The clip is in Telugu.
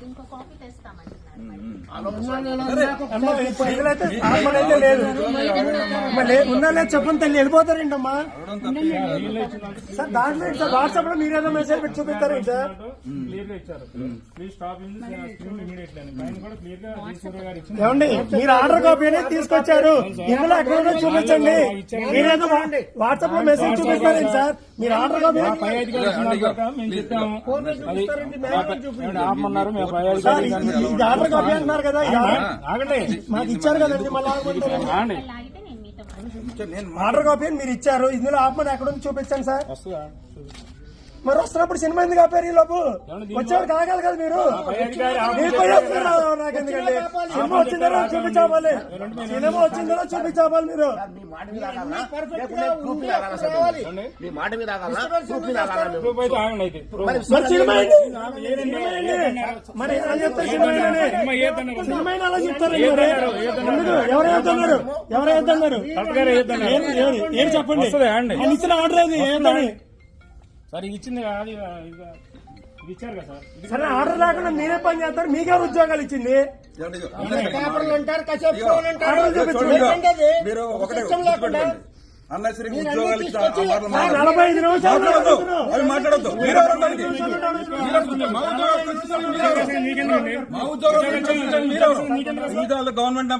ఇంకో కాపీ తెస్తామంటున్నారు. ఉన్నా లేదు చెప్పండి తల్లి వెళ్ళిపోతారేంటమ్మా సార్. దాంట్లో సార్ వాట్సాప్ లో మీరేదో మెసేజ్ పెట్టి చూపిస్తారేంటి సార్? ఏమండి మీరు ఆర్డర్ కాపీ అనేది తీసుకొచ్చారు, ఇందులో ఎక్కడ చూపించండి. మీరేదో వాట్సాప్ లో మెసేజ్ చూపిస్తారేంటి సార్? మీరు ఆర్డర్ కాపీ ఆర్డర్ కాపీ అంటున్నారు కదా, మాకు ఇచ్చారు కదండి. మళ్ళీ ఆర్డర్ కాపీ మీరు ఇచ్చారు, ఇందులో ఆపమని ఎక్కడ ఉంది చూపించండి సార్. మరి వస్తున్నప్పుడు సినిమా ఎందుకు ఆపారు? ఈ లోపు వచ్చేవారు కాగలరు కదా మీరు. నాకెందుకండి సినిమా వచ్చిందో చూపించాలి, సినిమా వచ్చిందో చూపించాలి. మీరు మరి సినిమా మరి ఎలా చెప్తారు? సినిమా అలా చెప్తారు. ఎవరైతున్నారు ఏం చెప్పండి? ఇచ్చిన ఆర్డర్ అది ఏంటని సార్ ఇచ్చింది ఇచ్చారు కదా సార్. సరే ఆర్డర్ లేకుండా మీరే పని చేస్తారు, మీకే ఉద్యోగాలు ఇచ్చింది. అన్నసరికి ఉద్యోగాలు 45 నిమిషాలు మాట్లాడద్దు. గవర్నమెంట్